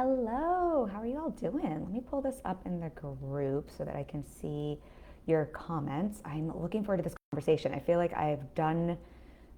Hello, how are you all doing? Let me pull this up in the group so that I can see your comments. I'm looking forward to this conversation. I feel like I've done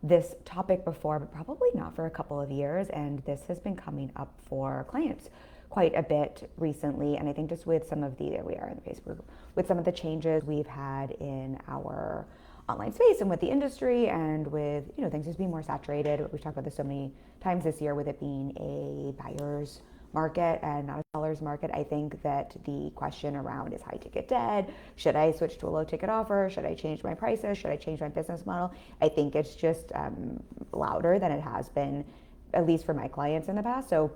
this topic before, but probably not for a couple of years. And this has been coming up for clients quite a bit recently. And I think just with some of the, there we are in the Facebook group, with some of the changes we've had in our online space and with the industry and with, things just being more saturated. We've talked about this so many times this year with it being a buyer's market and not a seller's market. I think that the question around is high ticket dead? Should I switch to a low ticket offer? Should I change my prices? Should I change my business model? I think it's just louder than it has been, at least for my clients in the past. So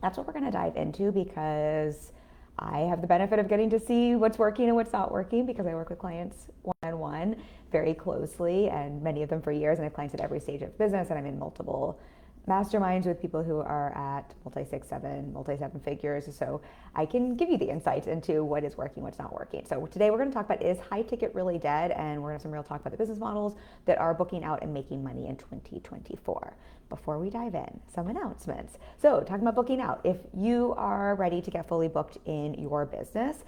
that's what we're going to dive into because I have the benefit of getting to see what's working and what's not working because I work with clients one-on-one very closely, and many of them for years, and I have clients at every stage of business, and I'm in multiple masterminds with people who are at multi-seven figures. So I can give you the insights into what is working, what's not working. So today we're going to talk about, is high ticket really dead? And we're going to have some real talk about the business models that are booking out and making money in 2024. Before we dive in, some announcements. So talking about booking out, if you are ready to get fully booked in your business,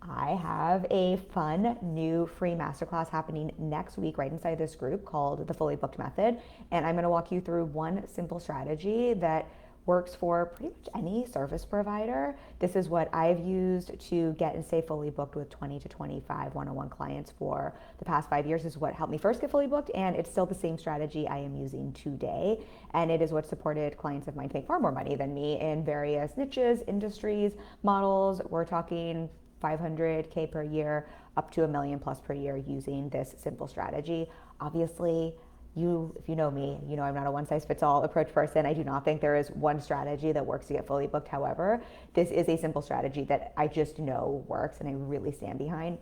I have a fun new free masterclass happening next week right inside this group called the Fully Booked Method. And I'm going to walk you through one simple strategy that works for pretty much any service provider. This is what I've used to get and stay fully booked with 20 to 25 one-on-one clients for the past 5 years. This is what helped me first get fully booked, and it's still the same strategy I am using today. And it is what supported clients of mine to make far more money than me in various niches, industries, models. We're talking 500K per year up to $1 million plus per year using this simple strategy. Obviously, if you know me, you know I'm not a one-size-fits-all approach person. I do not think there is one strategy that works to get fully booked. However, this is a simple strategy that I just know works and I really stand behind.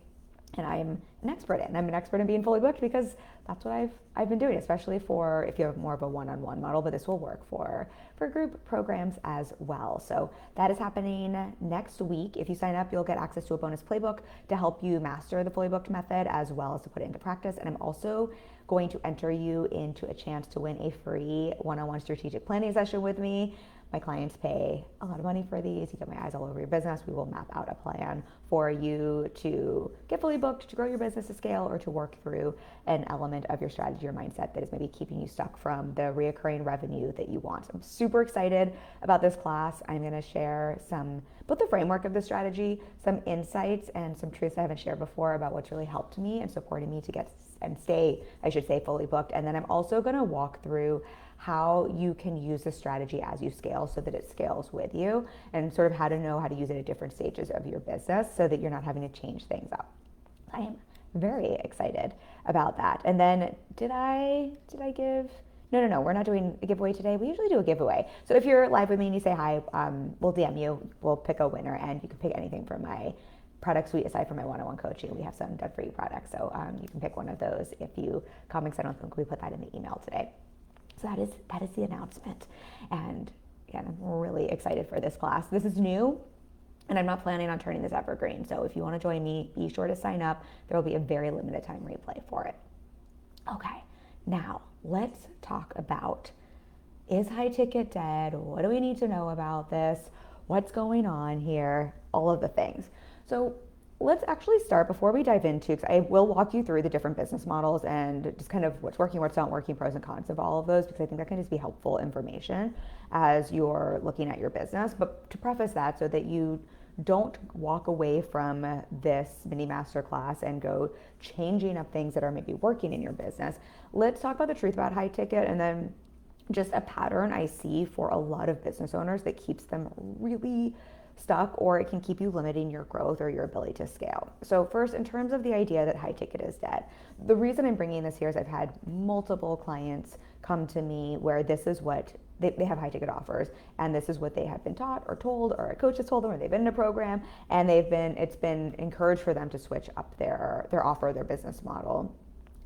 And I'm an expert in. I'm an expert in being fully booked because that's what I've been doing, especially for if you have more of a one-on-one model, but this will work for group programs as well. So that is happening next week. If you sign up, you'll get access to a bonus playbook to help you master the fully booked method as well as to put it into practice. And I'm also going to enter you into a chance to win a free one-on-one strategic planning session with me. My clients pay a lot of money for these. You get my eyes all over your business. We will map out a plan for you to get fully booked, to grow your business to scale, or to work through an element of your strategy or mindset that is maybe keeping you stuck from the reoccurring revenue that you want. So I'm super excited about this class. I'm going to share both the framework of the strategy, some insights, and some truths I haven't shared before about what's really helped me and supported me to get and stay, I should say, fully booked. And then I'm also going to walk through how you can use the strategy as you scale so that it scales with you, and sort of how to know how to use it at different stages of your business so that you're not having to change things up. I am very excited about that. And then did I give? No, we're not doing a giveaway today. We usually do a giveaway. So if you're live with me and you say hi, we'll DM you, we'll pick a winner, and you can pick anything from my product suite aside from my one-on-one coaching. We have some done for you products. So you can pick one of those if you comment. I don't think we put that in the email today. So that is the announcement. And again, I'm really excited for this class. This is new, and I'm not planning on turning this evergreen. So if you want to join me, be sure to sign up. There will be a very limited time replay for it. Okay, now let's talk about, is high ticket dead? What do we need to know about this? What's going on here? All of the things. So let's actually start before we dive into, because I will walk you through the different business models and just kind of what's working, what's not working, pros and cons of all of those, because I think that can just be helpful information as you're looking at your business. But to preface that, so that you don't walk away from this mini masterclass and go changing up things that are maybe working in your business, let's talk about the truth about high ticket, and then just a pattern I see for a lot of business owners that keeps them really stuck, or it can keep you limiting your growth or your ability to scale. So first, in terms of the idea that high ticket is dead, the reason I'm bringing this here is I've had multiple clients come to me where this is what they have high ticket offers, and this is what they have been taught or told, or a coach has told them, or they've been in a program, and it's been encouraged for them to switch up their offer, their business model.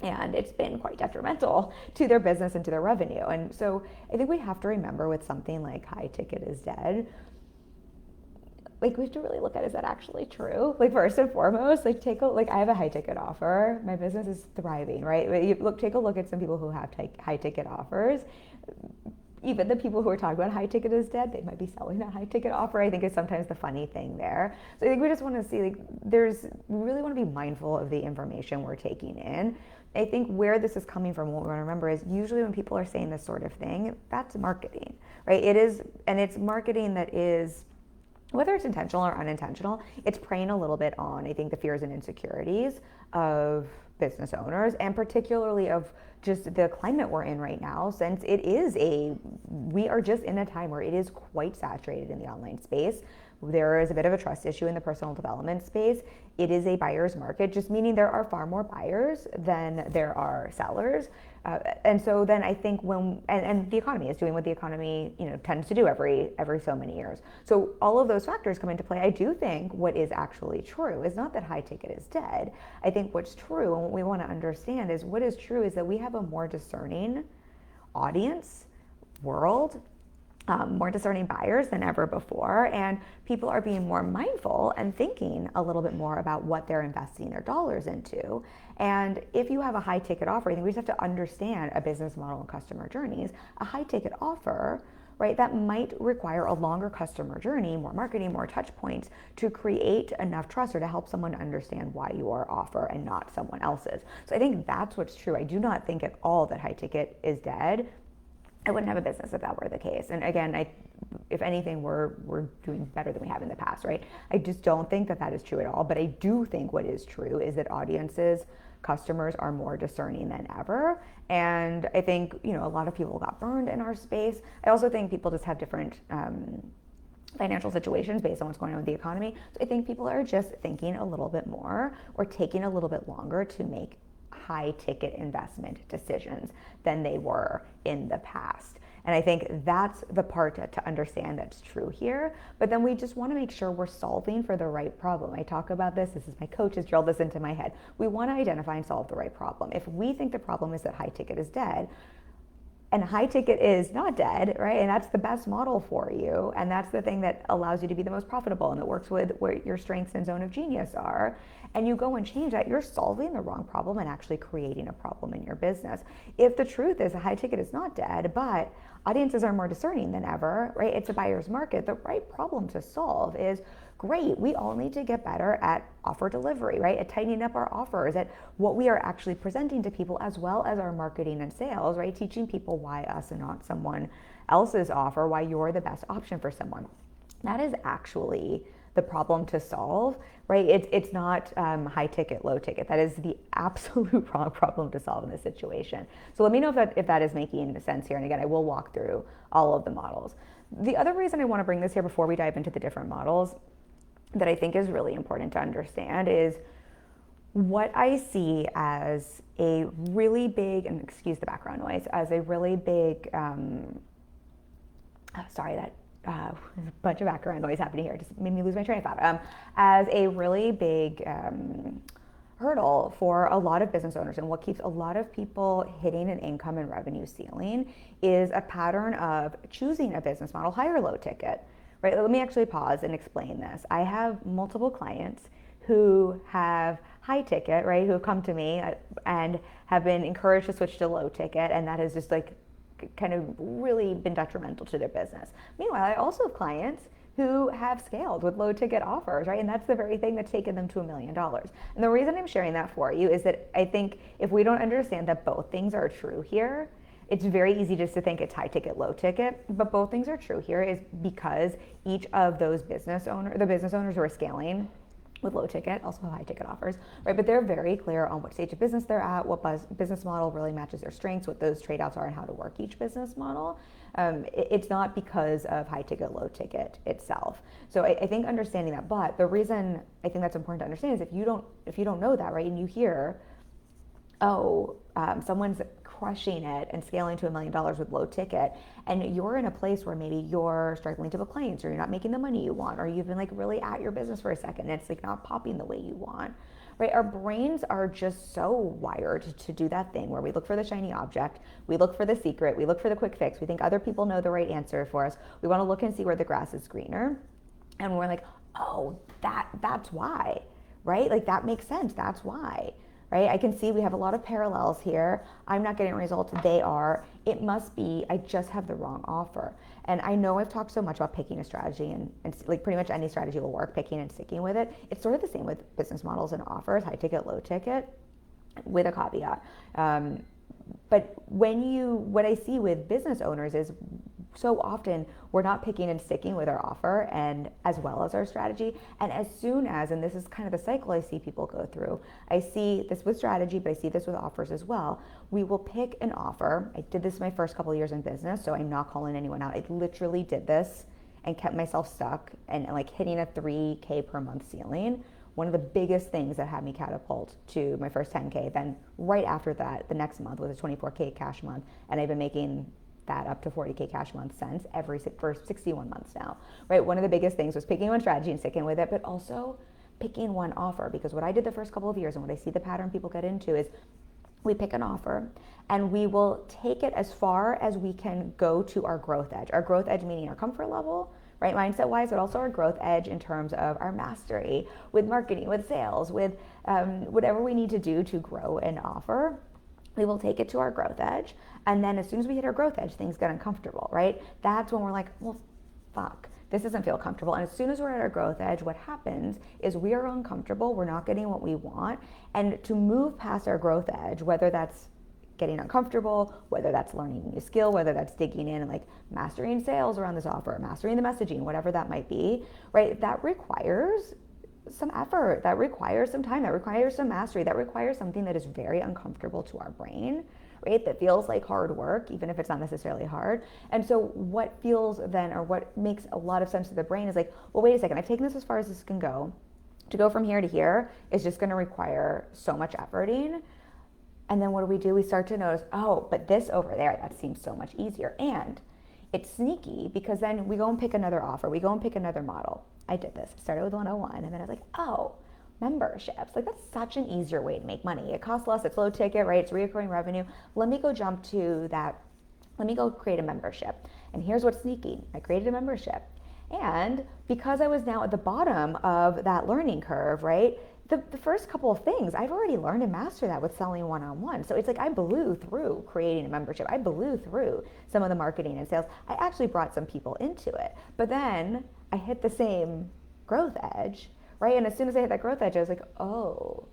And it's been quite detrimental to their business and to their revenue. And so I think we have to remember with something like high ticket is dead, like we have to really look at, is that actually true? Like first and foremost, like I have a high ticket offer. My business is thriving, right? Take a look at some people who have high ticket offers. even the people who are talking about high ticket is dead, they might be selling that high ticket offer, I think is sometimes the funny thing there. So I think we just want to see, like, we really want to be mindful of the information we're taking in. I think where this is coming from, what we want to remember is usually when people are saying this sort of thing, that's marketing, right? It is, and it's marketing that is, whether it's intentional or unintentional, it's preying a little bit on, I think, the fears and insecurities of business owners, and particularly of just the climate we're in right now, since we are just in a time where it is quite saturated in the online space. There is a bit of a trust issue in the personal development space. It is a buyer's market, just meaning there are far more buyers than there are sellers. And so then I think and the economy is doing what the economy, tends to do every so many years. So all of those factors come into play. I do think what is actually true is not that high ticket is dead. I think what's true, and what we want to understand is what is true is that we have a more discerning audience, world, more discerning buyers than ever before, and people are being more mindful and thinking a little bit more about what they're investing their dollars into. And if you have a high ticket offer, I think we just have to understand a business model and customer journeys. A high ticket offer, right, that might require a longer customer journey, more marketing, more touch points to create enough trust or to help someone understand why your offer and not someone else's. So I think that's what's true. I do not think at all that high ticket is dead. I wouldn't have a business if that were the case. And again, if anything, we're doing better than we have in the past, right? I just don't think that is true at all. But I do think what is true is that audiences, customers are more discerning than ever. And I think, a lot of people got burned in our space. I also think people just have different financial situations based on what's going on with the economy. So I think people are just thinking a little bit more or taking a little bit longer to make high ticket investment decisions than they were in the past. And I think that's the part to understand that's true here. But then we just want to make sure we're solving for the right problem. I talk about this is my coach has drilled this into my head. We want to identify and solve the right problem. If we think the problem is that high ticket is dead, and high ticket is not dead, right? And that's the best model for you. And that's the thing that allows you to be the most profitable and that works with where your strengths and zone of genius are. And you go and change that, you're solving the wrong problem and actually creating a problem in your business. If the truth is a high ticket is not dead, but audiences are more discerning than ever, right? It's a buyer's market. The right problem to solve is, great, we all need to get better at offer delivery, right? At tightening up our offers, at what we are actually presenting to people, as well as our marketing and sales, right? Teaching people why us and not someone else's offer, why you're the best option for someone. That is actually the problem to solve, right? It's not high ticket, low ticket. That is the absolute wrong problem to solve in this situation. So let me know if that is making sense here. And again, I will walk through all of the models. The other reason I want to bring this here before we dive into the different models that I think is really important to understand is what I see as a really big, and excuse the background noise, as a really big, there's a bunch of background noise happening here, just made me lose my train of thought, as a really big hurdle for a lot of business owners, and what keeps a lot of people hitting an income and revenue ceiling is a pattern of choosing a business model, high or low ticket. Right, let me actually pause and explain this. I have multiple clients who have high ticket, right, who have come to me and have been encouraged to switch to low ticket, and that has just kind of really been detrimental to their business. Meanwhile, I also have clients who have scaled with low ticket offers, right, and that's the very thing that's taken them to $1 million. And the reason I'm sharing that for you is that I think if we don't understand that both things are true here, it's very easy just to think it's high ticket, low ticket, but both things are true here is because each of those the business owners who are scaling with low ticket, also high ticket offers, right? But they're very clear on what stage of business they're at, what business model really matches their strengths, what those trade-offs are, and how to work each business model. It's not because of high ticket, low ticket itself. So I think understanding that, but the reason I think that's important to understand is if you don't know that, right, and you hear, someone's crushing it and scaling to $1 million with low ticket, and you're in a place where maybe you're struggling to book clients, or you're not making the money you want, or you've been really at your business for a second and it's not popping the way you want, right? Our brains are just so wired to do that thing where we look for the shiny object, we look for the secret, we look for the quick fix, we think other people know the right answer for us, we want to look and see where the grass is greener, and we're like, that's why, right? That makes sense, that's why. right? I can see we have a lot of parallels here. I'm not getting results, they are. It must be, I just have the wrong offer. And I know I've talked so much about picking a strategy and like pretty much any strategy will work, picking and sticking with it. It's sort of the same with business models and offers, high ticket, low ticket, with a caveat. But what I see with business owners is so often we're not picking and sticking with our offer and as well as our strategy. And as soon as, and this is kind of the cycle I see people go through, I see this with strategy, but I see this with offers as well. We will pick an offer. I did this my first couple of years in business, so I'm not calling anyone out. I literally did this and kept myself stuck and like hitting a 3K per month ceiling. One of the biggest things that had me catapult to my first 10K. Then right after that, the next month was a 24K cash month, and I've been making that up to 40K cash month since for 61 months now, right? One of the biggest things was picking one strategy and sticking with it, but also picking one offer, because what I did the first couple of years and what I see the pattern people get into is we pick an offer and we will take it as far as we can go to our growth edge. Our growth edge meaning our comfort level, right, mindset wise, but also our growth edge in terms of our mastery with marketing, with sales, with whatever we need to do to grow an offer. We will take it to our growth edge. And then as soon as we hit our growth edge, things get uncomfortable, right? That's when we're like, well, fuck, this doesn't feel comfortable. And as soon as we're at our growth edge, what happens is we are uncomfortable. We're not getting what we want. And to move past our growth edge, whether that's getting uncomfortable, whether that's learning a new skill, whether that's digging in and like mastering sales around this offer, mastering the messaging, whatever that might be, right? That requires some effort, that requires some time, that requires some mastery, that requires something that is very uncomfortable to our brain, right? That feels like hard work, even if it's not necessarily hard. And so what feels then, or what makes a lot of sense to the brain is like, well, wait a second, I've taken this as far as this can go. To go from here to here is just gonna require so much efforting. And then what do? We start to notice, oh, but this over there, that seems so much easier. And it's sneaky because then we go and pick another offer. We go and pick another model. I did this. I started with 101 and then I was like, oh, memberships. Like that's such an easier way to make money. It costs less, it's low ticket, right? It's recurring revenue. Let me go jump to that. Let me go create a membership. And here's what's sneaky. I created a membership. And because I was now at the bottom of that learning curve, right? The first couple of things I've already learned and mastered that with selling one-on-one. So it's like I blew through creating a membership. I blew through some of the marketing and sales. I actually brought some people into it. But then I hit the same growth edge, right? And as soon as I hit that growth edge, I was like, oh,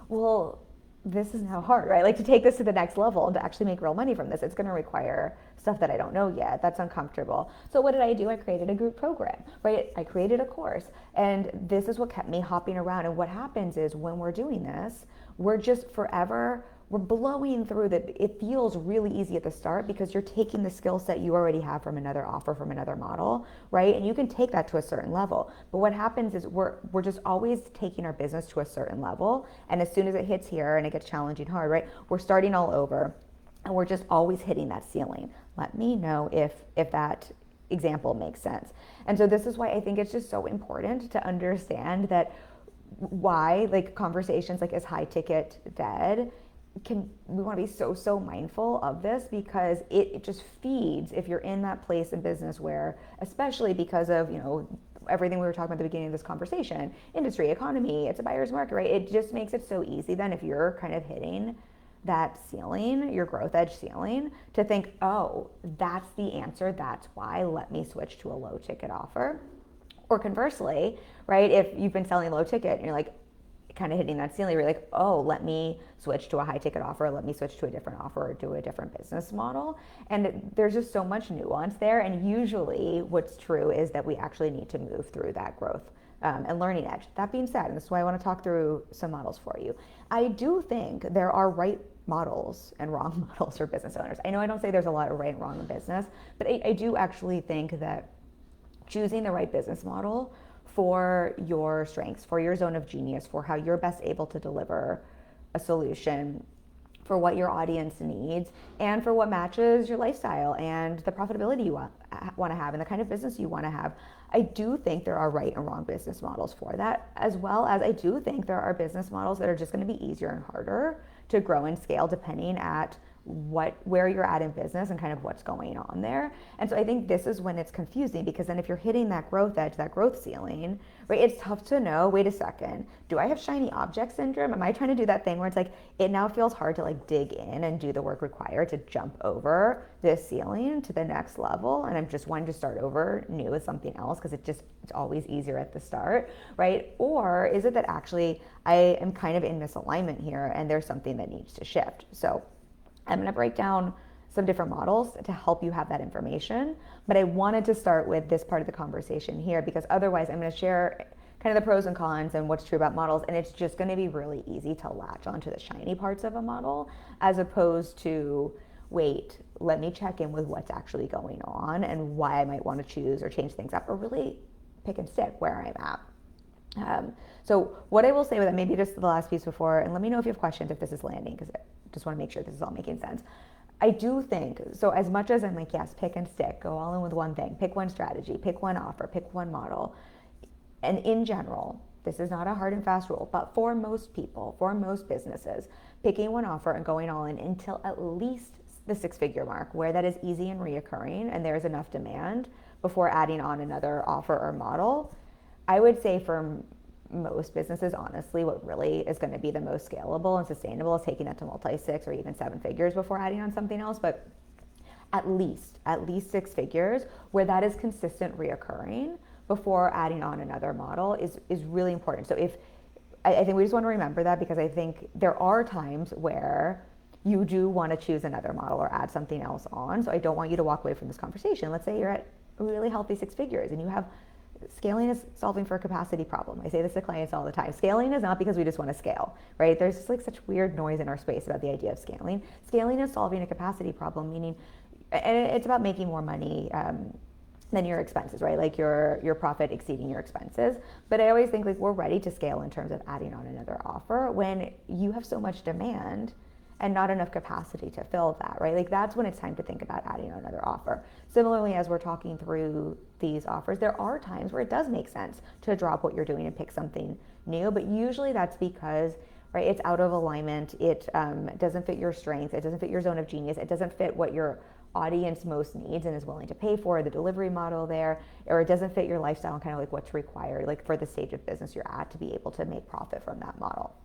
well, this is now hard, right? Like to take this to the next level and to actually make real money from this, it's going to require stuff that I don't know yet. That's uncomfortable. So what did I do? I created a group program, right? I created a course, and this is what kept me hopping around. And what happens is when we're doing this, we're just forever, we're blowing through that. It feels really easy at the start because you're taking the skill set you already have from another offer, from another model, right? And you can take that to a certain level. But what happens is we're just always taking our business to a certain level. And as soon as it hits here and it gets challenging hard, right? We're starting all over and we're just always hitting that ceiling. Let me know if that example makes sense. And so this is why I think it's just so important to understand that why like conversations like is high ticket dead. We want to be so mindful of this because it just feeds if you're in that place in business where, especially because of, you know, everything we were talking about at the beginning of this conversation, industry, economy, it's a buyer's market, right? It just makes it so easy then if you're kind of hitting that ceiling, your growth edge ceiling, to think, oh, that's the answer, that's why, let me switch to a low ticket offer. Or conversely, right, if you've been selling low ticket and you're like, kind of hitting that ceiling, you're like, oh, let me switch to a high ticket offer, let me switch to a different offer or do a different business model. And there's just so much nuance there. And usually what's true is that we actually need to move through that growth and learning edge. That being said, and this is why I want to talk through some models for you. I do think there are right models and wrong models for business owners. I know I don't say there's a lot of right and wrong in business, but I do actually think that choosing the right business model for your strengths, for your zone of genius, for how you're best able to deliver a solution, for what your audience needs, and for what matches your lifestyle and the profitability you want to have and the kind of business you want to have. I do think there are right and wrong business models for that, as well as I do think there are business models that are just going to be easier and harder to grow and scale depending at where you're at in business and kind of what's going on there. And so I think this is when it's confusing, because then if you're hitting that growth edge, that growth ceiling, right, it's tough to know, wait a second, do I have shiny object syndrome? Am I trying to do that thing where it's like, it now feels hard to like dig in and do the work required to jump over this ceiling to the next level, and I'm just wanting to start over new with something else because it's always easier at the start, right? Or is it that actually I am kind of in misalignment here and there's something that needs to shift? So I'm going to break down some different models to help you have that information. But I wanted to start with this part of the conversation here, because otherwise I'm going to share kind of the pros and cons and what's true about models. And it's just going to be really easy to latch onto the shiny parts of a model, as opposed to, wait, let me check in with what's actually going on and why I might want to choose or change things up, or really pick and stick where I'm at. So what I will say with that, maybe just the last piece before, and let me know if you have questions if this is landing, because just want to make sure this is all making sense. I do think, so as much as I'm like, yes, pick and stick, go all in with one thing, pick one strategy, pick one offer, pick one model. And in general, this is not a hard and fast rule, but for most people, for most businesses, picking one offer and going all in until at least the 6-figure mark, where that is easy and reoccurring and there's enough demand before adding on another offer or model. I would say for most businesses, honestly, what really is going to be the most scalable and sustainable is taking that to multi-6 or even 7 figures before adding on something else. But at least 6 figures where that is consistent, reoccurring before adding on another model is really important. So I think we just want to remember that, because I think there are times where you do want to choose another model or add something else on. So I don't want you to walk away from this conversation. Let's say you're at a really healthy 6 figures and you have scaling is solving for a capacity problem. I say this to clients all the time. Scaling is not because we just want to scale, right? There's just like such weird noise in our space about the idea of scaling. Scaling is solving a capacity problem, meaning, and it's about making more money than your expenses, right? Like your profit exceeding your expenses. But I always think like we're ready to scale in terms of adding on another offer when you have so much demand and not enough capacity to fill that, right? Like that's when it's time to think about adding another offer. Similarly, as we're talking through these offers, there are times where it does make sense to drop what you're doing and pick something new, but usually that's because, right, it's out of alignment, it doesn't fit your strengths, it doesn't fit your zone of genius, it doesn't fit what your audience most needs and is willing to pay for, the delivery model there, or it doesn't fit your lifestyle and kind of like what's required, like for the stage of business you're at to be able to make profit from that model.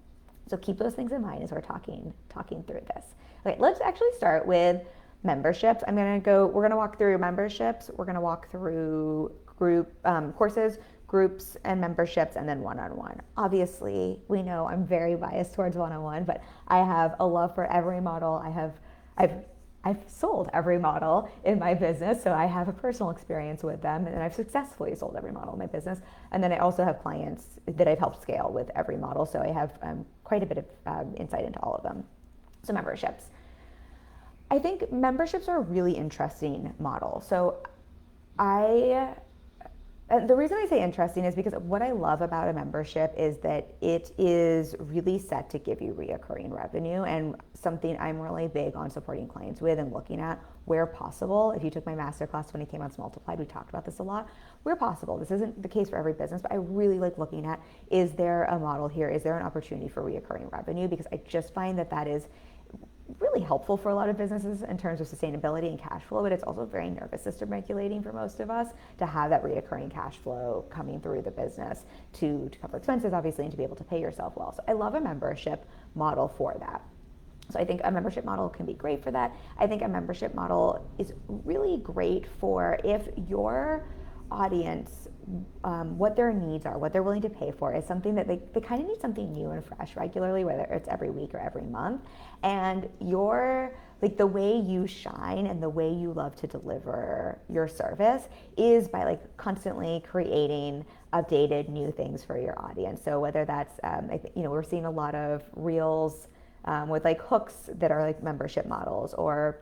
So keep those things in mind as we're talking through this. Okay, let's actually start with memberships. We're gonna walk through memberships, we're gonna walk through group courses, groups and memberships, and then one-on-one. Obviously, we know I'm very biased towards one-on-one, but I have a love for every model. I've sold every model in my business, so I have a personal experience with them, and I've successfully sold every model in my business. And then I also have clients that I've helped scale with every model, so I have quite a bit of insight into all of them. So memberships. I think memberships are a really interesting model. So the reason I say interesting is because what I love about a membership is that it is really set to give you reoccurring revenue, and something I'm really big on supporting clients with and looking at where possible. If you took my masterclass 20K Months Multiplied, we talked about this a lot. Where possible, this isn't the case for every business, but I really like looking at, is there a model here? Is there an opportunity for reoccurring revenue? Because I just find that is really helpful for a lot of businesses in terms of sustainability and cash flow, but it's also very nervous system regulating for most of us to have that reoccurring cash flow coming through the business to cover expenses, obviously, and to be able to pay yourself well. So I love a membership model for that. So I think a membership model can be great for that. I think a membership model is really great for if your audience, what their needs are, what they're willing to pay for is something that they kind of need something new and fresh regularly, whether it's every week or every month. And like the way you shine and the way you love to deliver your service is by like constantly creating updated new things for your audience. So whether that's, we're seeing a lot of reels with like hooks that are like membership models, or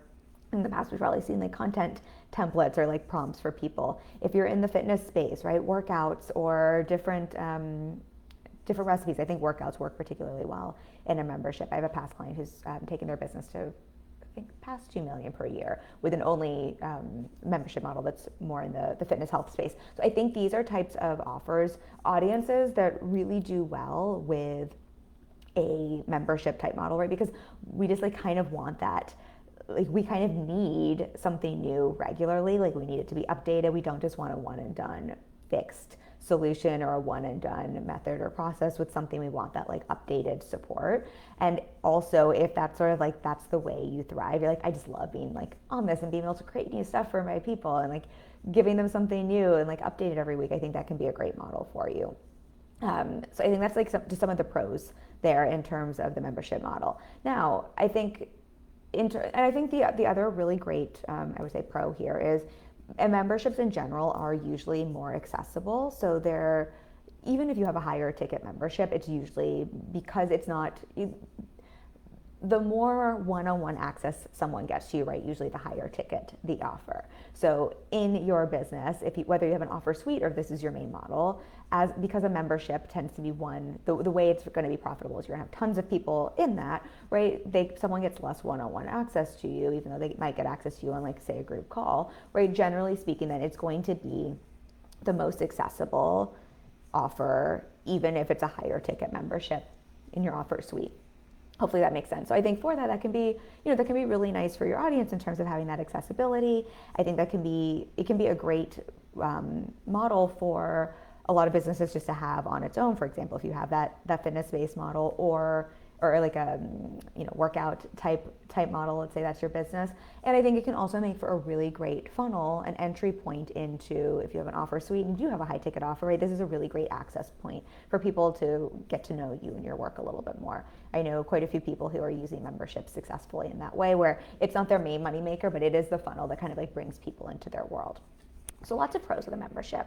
in the past we've probably seen like content templates or like prompts for people. If you're in the fitness space, right, workouts or different recipes. I think workouts work particularly well in a membership. I have a past client who's taken their business to, I think, past 2 million per year with an only membership model that's more in the fitness health space. So I think these are types of offers, audiences that really do well with a membership type model, right? Because we just like kind of want that like we kind of need something new regularly. Like we need it to be updated. We don't just want a one and done fixed solution or a one and done method or process with something. We want that like updated support. And also if that's sort of like, that's the way you thrive, you're like, I just love being like on this and being able to create new stuff for my people and like giving them something new and like updated every week. I think that can be a great model for you. So I think that's like just some of the pros there in terms of the membership model. Now, I think and I think the other really great, I would say, pro here is memberships in general are usually more accessible. So they're, even if you have a higher ticket membership, it's usually because it's not, the more one-on-one access someone gets to you, right, usually the higher ticket the offer. So in your business, whether you have an offer suite or this is your main model, because a membership tends to be the way it's going to be profitable is you're going to have tons of people in that, right? Someone gets less one-on-one access to you, even though they might get access to you on, like, say, a group call, right? Generally speaking, then it's going to be the most accessible offer, even if it's a higher ticket membership in your offer suite. Hopefully that makes sense. So I think for that can be, that can be really nice for your audience in terms of having that accessibility. I think it can be a great model for a lot of businesses just to have on its own. For example, if you have that fitness-based model or like a workout type model, let's say that's your business. And I think it can also make for a really great funnel, an entry point into, if you have an offer suite and you have a high ticket offer, right? This is a really great access point for people to get to know you and your work a little bit more. I know quite a few people who are using memberships successfully in that way, where it's not their main moneymaker, but it is the funnel that kind of like brings people into their world. So lots of pros of the membership.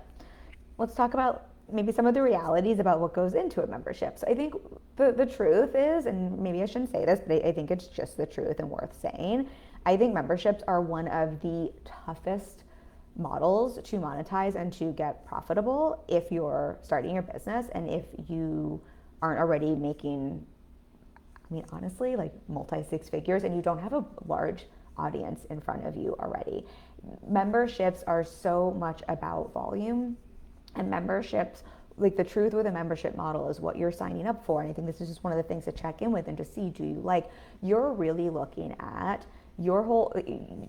Let's talk about maybe some of the realities about what goes into a membership. So I think the truth is, and maybe I shouldn't say this, but I think it's just the truth and worth saying, I think memberships are one of the toughest models to monetize and to get profitable if you're starting your business and if you aren't already making, honestly, like multi-six figures and you don't have a large audience in front of you already. Memberships are so much about volume. And memberships, like the truth with a membership model is what you're signing up for. And I think this is just one of the things to check in with and to see, you're really looking at your whole,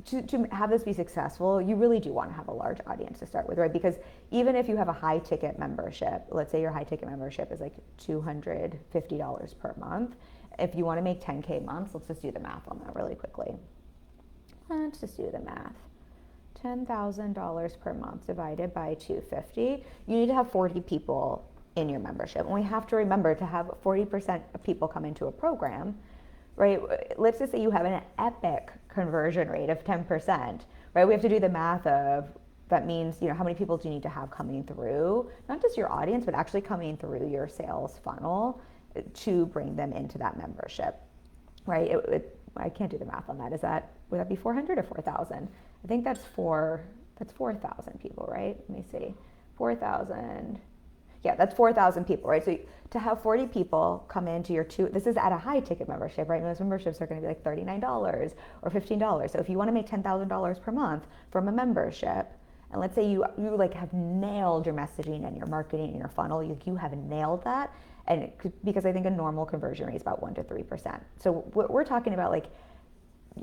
to have this be successful, you really do want to have a large audience to start with, right? Because even if you have a high ticket membership, let's say your high ticket membership is like $250 per month. If you want to make 10K months, let's just do the math on that really quickly. Let's just do the math. $10,000 per month divided by 250, you need to have 40 people in your membership. And we have to remember to have 40% of people come into a program, right? Let's just say you have an epic conversion rate of 10%, right? We have to do the math of, that means, how many people do you need to have coming through, not just your audience, but actually coming through your sales funnel to bring them into that membership, right? I can't do the math on that. Would that be 400 or 4,000? I think that's 4,000 people, right? Let me see. 4,000. Yeah, that's 4,000 people, right? So to have 40 people come into this is at a high ticket membership, right? Most memberships are going to be like $39 or $15. So if you want to make $10,000 per month from a membership, and let's say you like have nailed your messaging and your marketing and your funnel, you have nailed that. And because I think a normal conversion rate is about 1% to 3%. So we're talking about like,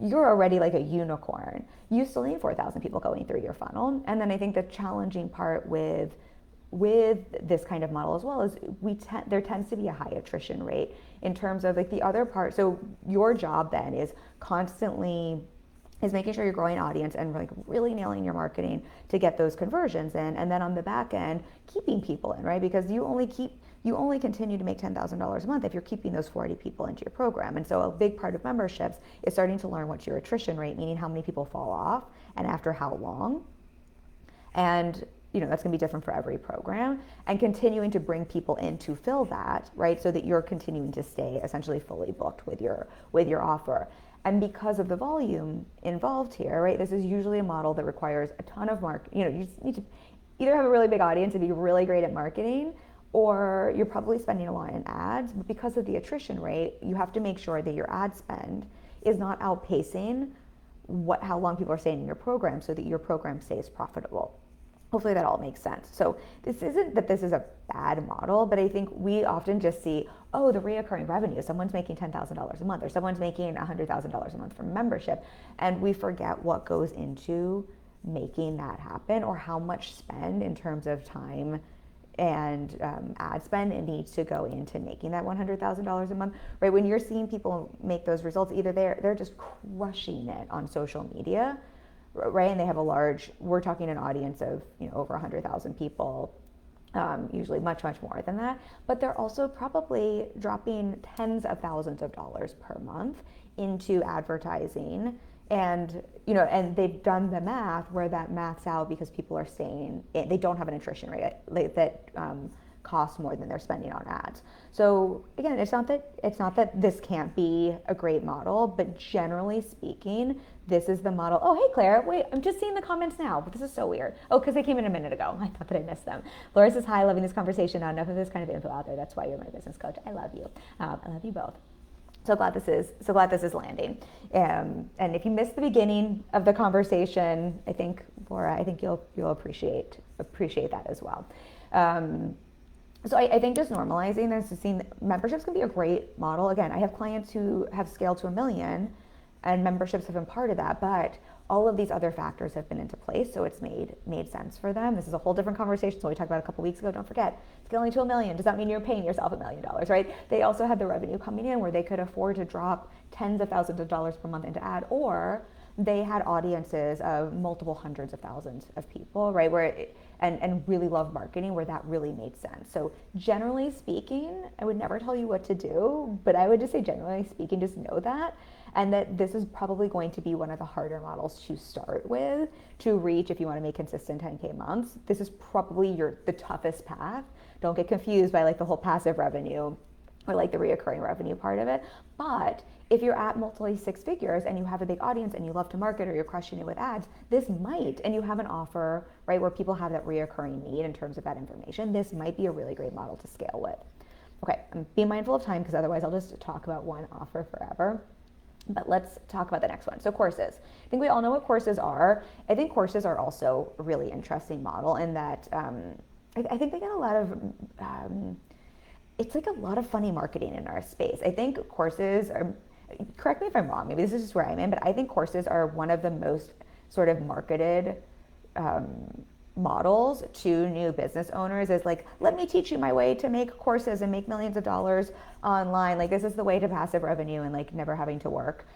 you're already like a unicorn. You still need 4,000 people going through your funnel. And then I think the challenging part with this kind of model as well is there tends to be a high attrition rate in terms of like the other part. So your job then is making sure you're growing audience and like really nailing your marketing to get those conversions in. And then on the back end, keeping people in, right? Because you only continue to make $10,000 a month if you're keeping those 40 people into your program. And so a big part of memberships is starting to learn what's your attrition rate, meaning how many people fall off and after how long. And that's going to be different for every program, and continuing to bring people in to fill that, right? So that you're continuing to stay essentially fully booked with your offer. And because of the volume involved here, right, this is usually a model that requires a ton of you just need to either have a really big audience and be really great at marketing, or you're probably spending a lot in ads. But because of the attrition rate, you have to make sure that your ad spend is not outpacing how long people are staying in your program so that your program stays profitable Hopefully that all makes sense. So this isn't that this is a bad model, but I think we often just see, oh, the reoccurring revenue, someone's making $10,000 a month or someone's making $100,000 a month from membership. And we forget what goes into making that happen, or how much spend in terms of time and ad spend it needs to go into making that $100,000 a month, right? When you're seeing people make those results, either they're just crushing it on social media, right? And they have a large, we're talking an audience of, over 100,000 people, usually much, much more than that. But they're also probably dropping tens of thousands of dollars per month into advertising. And, and they've done the math where that maths out because people are staying, they don't have an attrition rate that costs more than they're spending on ads. So again, it's not that this can't be a great model, but generally speaking, this is the model. Oh, hey, Claire, wait, I'm just seeing the comments now, but this is so weird. Oh, because they came in a minute ago. I thought that I missed them. Laura says, hi, loving this conversation. Not enough of this kind of info out there. That's why you're my business coach. I love you. I love you both. So glad this is landing. And if you missed the beginning of the conversation, I think, Laura, you'll appreciate that as well. So I think just normalizing this, seeing memberships can be a great model. Again, I have clients who have scaled to $1 million, and memberships have been part of that, but all of these other factors have been into place, so it's made sense for them. This is a whole different conversation, so we talked about a couple weeks ago. Don't forget, scaling to $1 million, does that mean you're paying yourself $1 million, right? They also had the revenue coming in where they could afford to drop tens of thousands of dollars per month into ad, or they had audiences of multiple hundreds of thousands of people, right? And really love marketing where that really made sense. So generally speaking, I would never tell you what to do, but I would just say generally speaking, just know that. And that this is probably going to be one of the harder models to start with to reach if you want to make consistent 10K months. This is probably the toughest path. Don't get confused by like the whole passive revenue or like the reoccurring revenue part of it. But if you're at multi six figures and you have a big audience and you love to market or you're crushing it with ads, this might, and you have an offer, right, where people have that reoccurring need in terms of that information, this might be a really great model to scale with. Okay, be mindful of time because otherwise I'll just talk about one offer forever. But let's talk about the next one. So courses. I think we all know what courses are. I think courses are also a really interesting model in that I think they get a lot of, it's like a lot of funny marketing in our space. I think courses are, correct me if I'm wrong, maybe this is just where I'm in, but I think courses are one of the most sort of marketed models to new business owners is like, let me teach you my way to make courses and make millions of dollars online. Like this is the way to passive revenue and like never having to work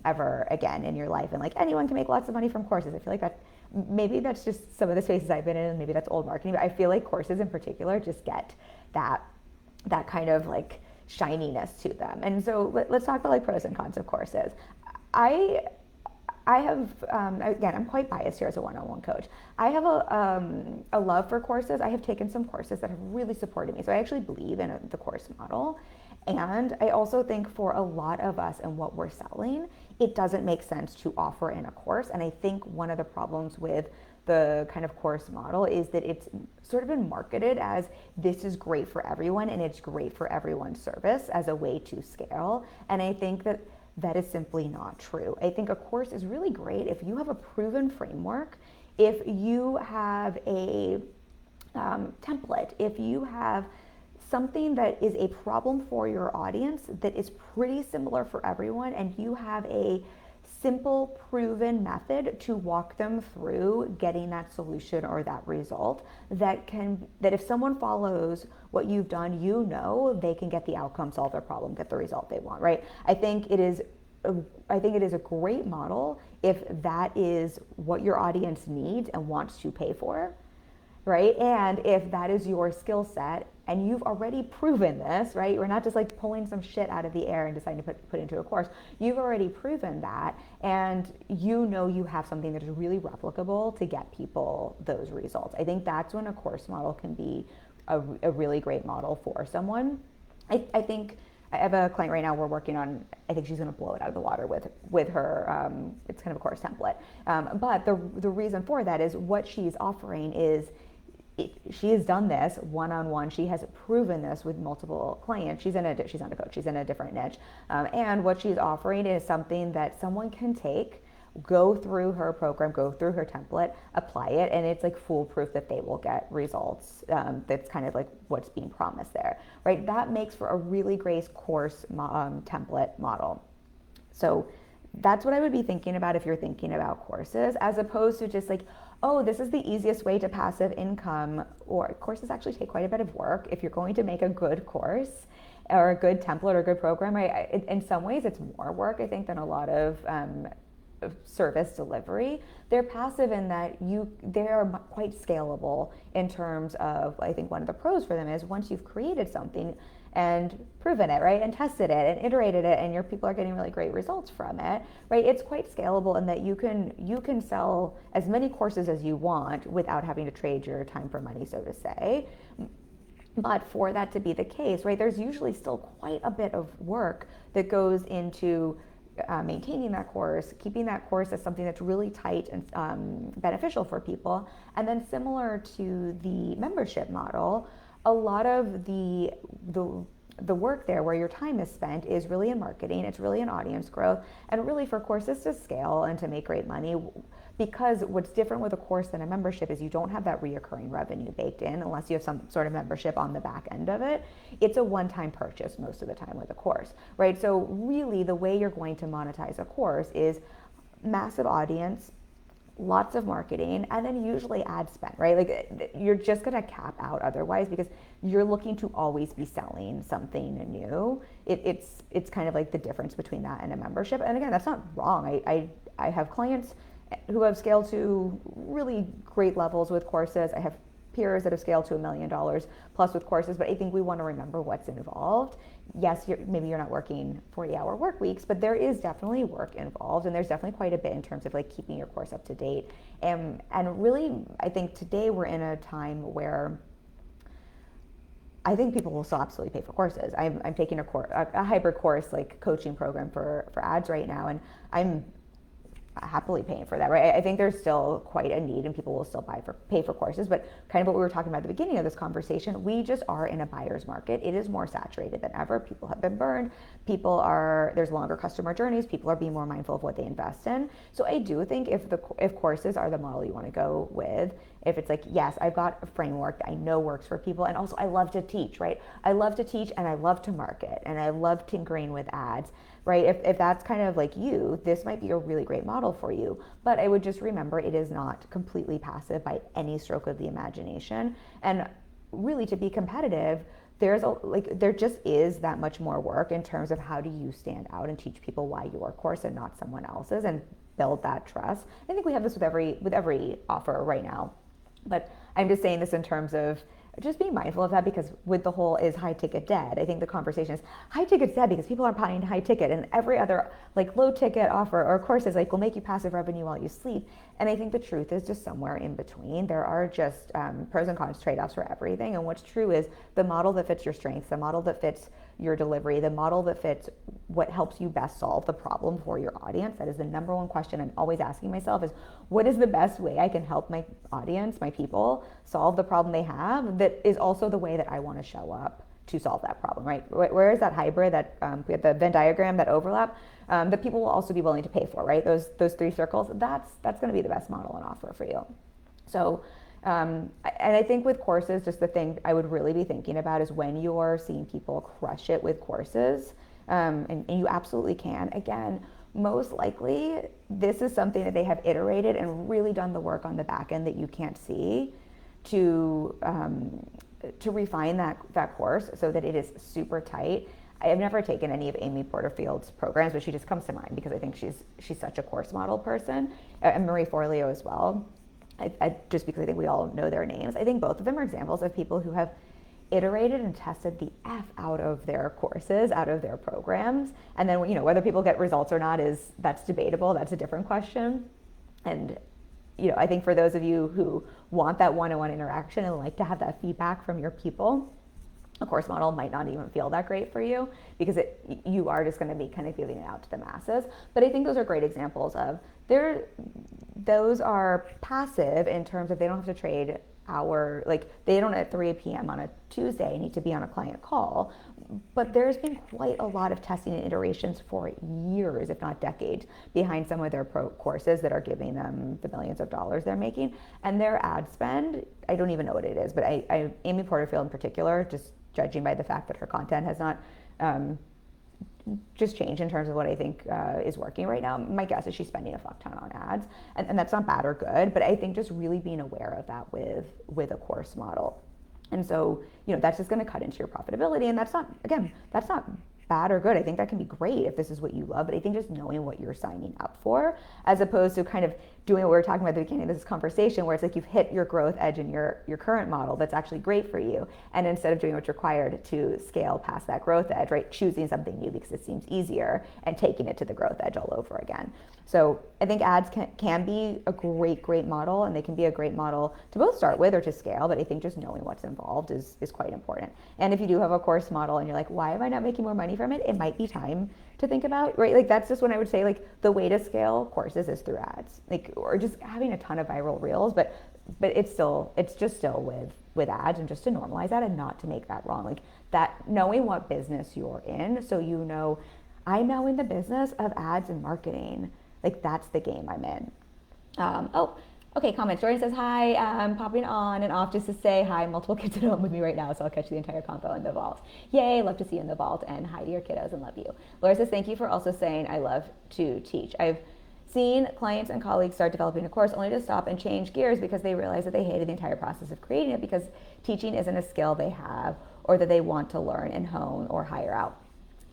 ever again in your life. And like anyone can make lots of money from courses. I feel like that maybe that's just some of the spaces I've been in and maybe that's old marketing, but I feel like courses in particular just get that kind of like shininess to them. And so let's talk about like pros and cons of courses. I have, again, I'm quite biased here as a one-on-one coach. I have a love for courses. I have taken some courses that have really supported me. So I actually believe in the course model. And I also think for a lot of us and what we're selling, it doesn't make sense to offer in a course. And I think one of the problems with the kind of course model is that it's sort of been marketed as this is great for everyone and it's great for everyone's service as a way to scale. And I think that is simply not true. I think a course is really great if you have a proven framework, if you have a template, if you have something that is a problem for your audience that is pretty similar for everyone, and you have a simple, proven method to walk them through getting that solution or that result that if someone follows what you've done, they can get the outcome, solve their problem, get the result they want, right? I think it is a great model if that is what your audience needs and wants to pay for, right? And if that is your skill set and you've already proven this, right? We're not just like pulling some shit out of the air and deciding to put into a course. You've already proven that, and you have something that is really replicable to get people those results. I think that's when a course model can be a really great model for someone. I think I have a client right now we're working on, I think she's going to blow it out of the water with her, it's kind of a course template. But the reason for that is what she's offering is, she has done this one-on-one. She has proven this with multiple clients. She's not a coach. She's in a different niche. And what she's offering is something that someone can take, go through her program, go through her template, apply it, and it's like foolproof that they will get results. That's kind of like what's being promised there, right? That makes for a really great course template model. So that's what I would be thinking about if you're thinking about courses, as opposed to just like, oh, this is the easiest way to passive income. Or courses actually take quite a bit of work. If you're going to make a good course or a good template or a good program, right, in some ways it's more work, I think, than a lot of service delivery. They're passive in that they are quite scalable in terms of, I think one of the pros for them is once you've created something and proven it, right, and tested it and iterated it, and your people are getting really great results from it, right, it's quite scalable in that you can sell as many courses as you want without having to trade your time for money, so to say. But for that to be the case, right, there's usually still quite a bit of work that goes into maintaining that course, keeping that course as something that's really tight and beneficial for people. And then similar to the membership model, a lot of the work there where your time is spent is really in marketing, it's really in audience growth, and really for courses to scale and to make great money. Because what's different with a course than a membership is you don't have that reoccurring revenue baked in unless you have some sort of membership on the back end of it. It's a one-time purchase most of the time with a course, right? So really the way you're going to monetize a course is massive audience, lots of marketing, and then usually ad spend, right? Like you're just going to cap out otherwise because you're looking to always be selling something new. It's kind of like the difference between that and a membership. And again, that's not wrong. I have clients who have scaled to really great levels with courses. I have peers that have scaled to $1 million plus with courses, but I think we want to remember what's involved. Yes, maybe you're not working 40-hour work weeks, but there is definitely work involved, and there's definitely quite a bit in terms of like keeping your course up to date. And really, I think today we're in a time where I think people will still absolutely pay for courses. I'm taking a hybrid course like coaching program for ads right now, and I'm happily paying for that, right? I think there's still quite a need and people will still pay for courses, but kind of what we were talking about at the beginning of this conversation, we just are in a buyer's market. It is more saturated than ever. People have been burned. There's longer customer journeys. People are being more mindful of what they invest in. So I do think if courses are the model you want to go with, if it's like, yes, I've got a framework that I know works for people, and also I love to teach, right? I love to teach and I love to market and I love tinkering with ads, right? If that's kind of like you, this might be a really great model for you. But I would just remember it is not completely passive by any stroke of the imagination. And really to be competitive, there just is that much more work in terms of how do you stand out and teach people why your course and not someone else's and build that trust. I think we have this with every offer right now. But I'm just saying this in terms of just being mindful of that, because with the whole is high ticket dead, I think the conversation is high ticket's dead because people aren't buying high ticket, and every other like low ticket offer or course is like will make you passive revenue while you sleep. And I think the truth is just somewhere in between. There are just pros and cons, trade-offs for everything. And what's true is the model that fits your strengths, the model that fits your delivery, the model that fits what helps you best solve the problem for your audience. That is the number one question I'm always asking myself is, what is the best way I can help my audience, my people, solve the problem they have that is also the way that I want to show up to solve that problem, right? Where is that hybrid, that we have the Venn diagram, that overlap, that people will also be willing to pay for, right? Those three circles, that's going to be the best model and offer for you. So, and I think with courses, just the thing I would really be thinking about is when you're seeing people crush it with courses, and you absolutely can, again, most likely this is something that they have iterated and really done the work on the back end that you can't see to refine that course so that it is super tight. I have never taken any of Amy Porterfield's programs, but she just comes to mind because I think she's such a course model person, and Marie Forleo as well. I just because I think we all know their names. I think both of them are examples of people who have iterated and tested the F out of their courses, out of their programs. And then, whether people get results or not that's debatable. That's a different question. And, I think for those of you who want that one-on-one interaction and like to have that feedback from your people, a course model might not even feel that great for you because you are just going to be kind of giving it out to the masses. But I think those are great examples of those are passive in terms of they don't have to trade hour, like they don't at 3 p.m. on a Tuesday need to be on a client call. But there's been quite a lot of testing and iterations for years, if not decades, behind some of their pro courses that are giving them the millions of dollars they're making. And their ad spend, I don't even know what it is, but Amy Porterfield in particular, just judging by the fact that her content has not just changed in terms of what I think is working right now. My guess is she's spending a fuck ton on ads, and that's not bad or good, but I think just really being aware of that with a course model. And so, that's just going to cut into your profitability. And that's not bad or good. I think that can be great if this is what you love. But I think just knowing what you're signing up for, as opposed to kind of doing what we were talking about at the beginning of this conversation, where it's like you've hit your growth edge in your current model that's actually great for you. And instead of doing what's required to scale past that growth edge, right, choosing something new because it seems easier and taking it to the growth edge all over again. So I think ads can be a great model, and they can be a great model to both start with or to scale, but I think just knowing what's involved is quite important. And if you do have a course model and you're like, why am I not making more money from it? It might be time to think about, right? Like that's just when I would say like the way to scale courses is through ads, like, or just having a ton of viral reels, but it's just still with ads, and just to normalize that and not to make that wrong. Like that, knowing what business you're in, so I'm now in the business of ads and marketing. Like that's the game I'm in. Okay, comment. Jordan says, hi, I'm popping on and off just to say hi. Multiple kids at home with me right now, so I'll catch the entire combo in the vault. Yay, love to see you in the vault, and hi to your kiddos and love you. Laura says, thank you for also saying I love to teach. I've seen clients and colleagues start developing a course only to stop and change gears because they realize that they hated the entire process of creating it because teaching isn't a skill they have or that they want to learn and hone or hire out.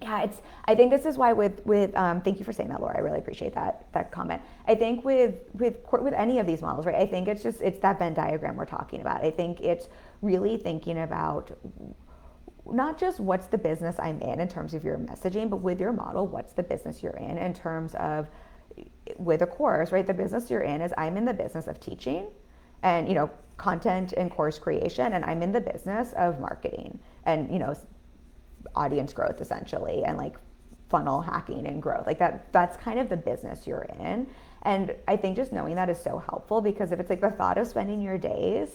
Yeah, I think this is why with thank you for saying that, Laura. I really appreciate that comment. I think with any of these models, right? I think it's that Venn diagram we're talking about. I think it's really thinking about not just what's the business I'm in terms of your messaging, but with your model, what's the business you're in terms of with a course, right? The business you're in is I'm in the business of teaching and, content and course creation, and I'm in the business of marketing and, audience growth essentially, and like funnel hacking and growth, like that's kind of the business you're in. And I think just knowing that is so helpful, because if it's like the thought of spending your days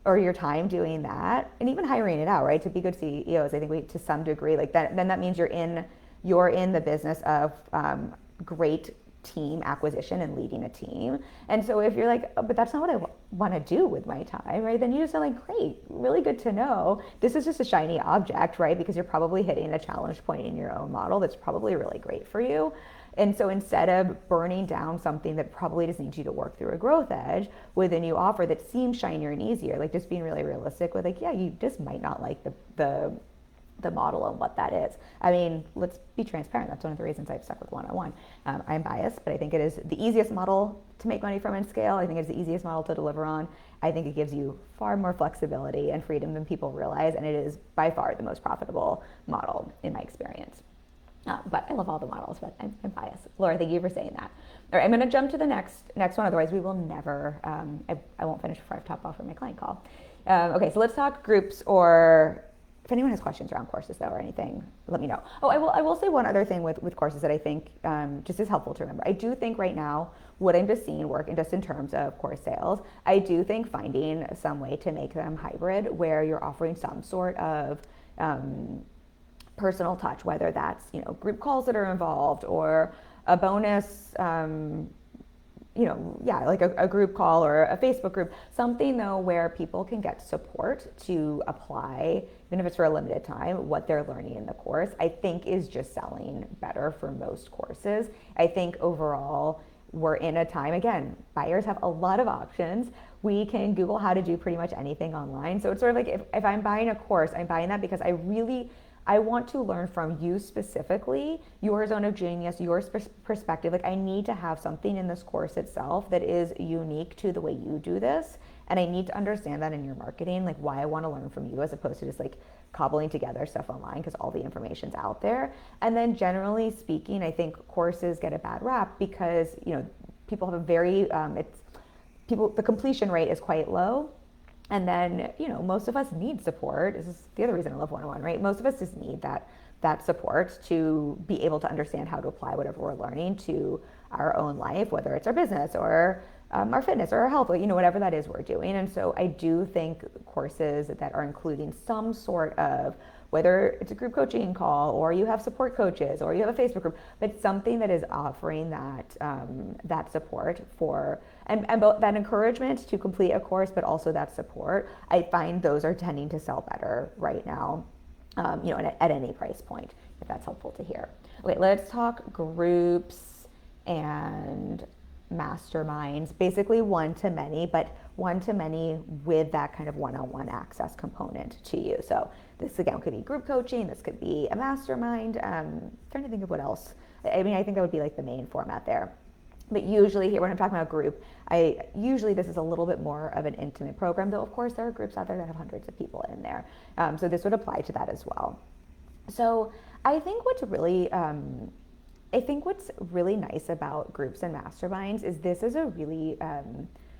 or your time doing that, and even hiring it out, right, to be good CEOs, I think to some degree, like that, then that means you're in the business of great team acquisition and leading a team. And so if you're like, oh, but that's not what I want to do with my time, right? Then you just are like, great, really good to know. This is just a shiny object, right? Because you're probably hitting a challenge point in your own model that's probably really great for you. And so instead of burning down something that probably just needs you to work through a growth edge with a new offer that seems shinier and easier, like just being really realistic with like, yeah, you just might not like the model and what that is. I mean, let's be transparent. That's one of the reasons I've stuck with one-on-one. I'm biased, but I think it is the easiest model to make money from and scale. I think it's the easiest model to deliver on. I think it gives you far more flexibility and freedom than people realize, and it is by far the most profitable model in my experience. But I love all the models, but I'm biased. Laura, thank you for saying that. All right, I'm going to jump to the next one. Otherwise, we will never, I won't finish before I've top off for my client call. Okay, so let's talk groups, or if anyone has questions around courses though or anything, let me know. Oh, I will say one other thing with courses that I think just is helpful to remember. I do think right now what I'm just seeing work, and just in terms of course sales, I do think finding some way to make them hybrid where you're offering some sort of personal touch, whether that's group calls that are involved or a bonus like a group call or a Facebook group, something though where people can get support to apply, even if it's for a limited time, what they're learning in the course, I think is just selling better for most courses. I think overall we're in a time, again, buyers have a lot of options. We can Google how to do pretty much anything online. So it's sort of like if I'm buying a course, I'm buying that because I want to learn from you specifically, your zone of genius, your perspective. Like I need to have something in this course itself that is unique to the way you do this. And I need to understand that in your marketing, like why I want to learn from you as opposed to just like cobbling together stuff online because all the information's out there. And then generally speaking, I think courses get a bad rap because, people have a very, the completion rate is quite low. And then, most of us need support. This is the other reason I love one-on-one, right? Most of us just need that support to be able to understand how to apply whatever we're learning to our own life, whether it's our business or our fitness or our health, whatever that is we're doing. And so I do think courses that are including some sort of, whether it's a group coaching call or you have support coaches or you have a Facebook group, but something that is offering that support for and both that encouragement to complete a course, but also that support. I find those are tending to sell better right now, at any price point, if that's helpful to hear. Okay, let's talk groups and masterminds, basically one-to-many, but one-to-many with that kind of one-on-one access component to you. So this again could be group coaching, this could be a mastermind. Trying to think of what else. I think that would be like the main format there. But usually here, when I'm talking about group, usually this is a little bit more of an intimate program, though of course there are groups out there that have hundreds of people in there. So this would apply to that as well. So I think what's really nice about groups and masterminds is this is a really,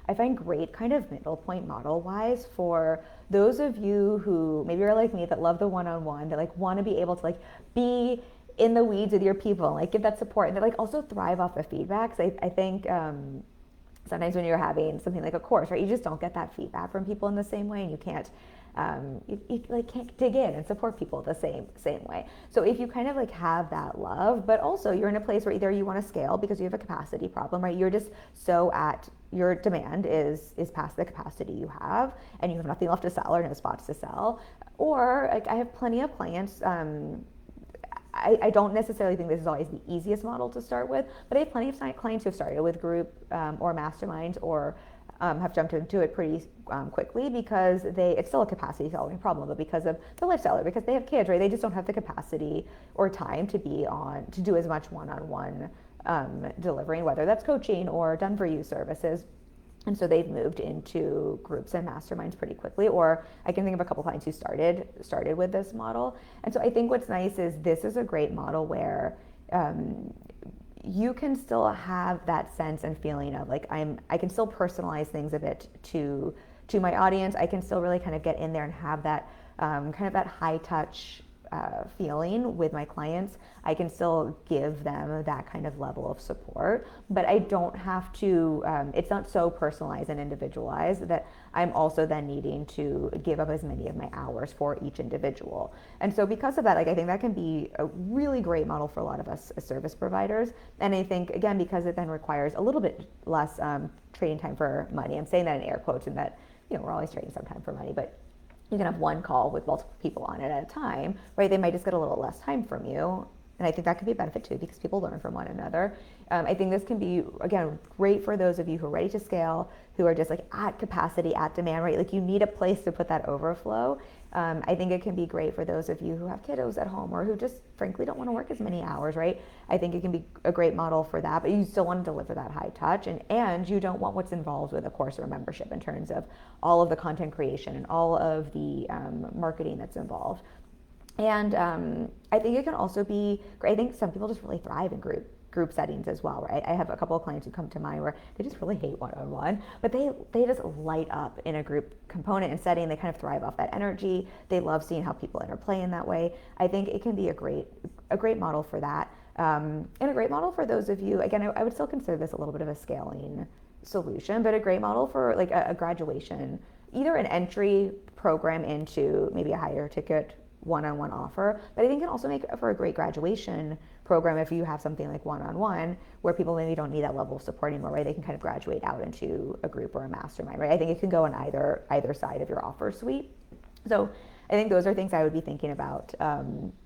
I find great kind of middle point model wise for those of you who maybe are like me that love the one-on-one, that like want to be able to like be in the weeds with your people and like give that support, and that like also thrive off the feedback. So I think sometimes when you're having something like a course, right, you just don't get that feedback from people in the same way, and you can't you like can't dig in and support people the same way. So if you kind of like have that love, but also you're in a place where either you want to scale because you have a capacity problem, right? You're just so at your demand is past the capacity you have, and you have nothing left to sell or no spots to sell. Or like I have plenty of clients. I don't necessarily think this is always the easiest model to start with, but I have plenty of clients who have started with group or masterminds or have jumped into it pretty quickly because it's still a capacity solving problem, but because of the lifestyle or because they have kids, right? They just don't have the capacity or time to do as much one-on-one delivering, whether that's coaching or done for you services. And so they've moved into groups and masterminds pretty quickly. Or I can think of a couple clients who started with this model. And so I think what's nice is this is a great model where you can still have that sense and feeling of like I can still personalize things a bit to my audience. I can still really kind of get in there and have that kind of that high touch feeling with my clients. I can still give them that kind of level of support, but I don't have to, it's not so personalized and individualized that I'm also then needing to give up as many of my hours for each individual. And so because of that, like I think that can be a really great model for a lot of us as service providers. And I think again, because it then requires a little bit less trading time for money. I'm saying that in air quotes, and that, we're always trading some time for money, but you can have one call with multiple people on it at a time, right? They might just get a little less time from you. And I think that could be a benefit too, because people learn from one another. I think this can be, again, great for those of you who are ready to scale, who are just like at capacity, at demand, right? Like you need a place to put that overflow. I think it can be great for those of you who have kiddos at home or who just frankly don't want to work as many hours, right? I think it can be a great model for that, but you still want to deliver that high touch, and you don't want what's involved with a course or a membership in terms of all of the content creation and all of the marketing that's involved. And I think it can also be great. I think some people just really thrive in group settings as well, right? I have a couple of clients who come to mind where they just really hate one-on-one, but they just light up in a group component and setting. They kind of thrive off that energy. They love seeing how people interplay in that way. I think it can be a great model for that. And a great model for those of you, again, I would still consider this a little bit of a scaling solution, but a great model for like a graduation, either an entry program into maybe a higher ticket one-on-one offer, but I think it can also make for a great graduation program if you have something like one-on-one where people maybe don't need that level of support anymore, right? They can kind of graduate out into a group or a mastermind, right? I think it can go on either side of your offer suite. So I think those are things I would be thinking about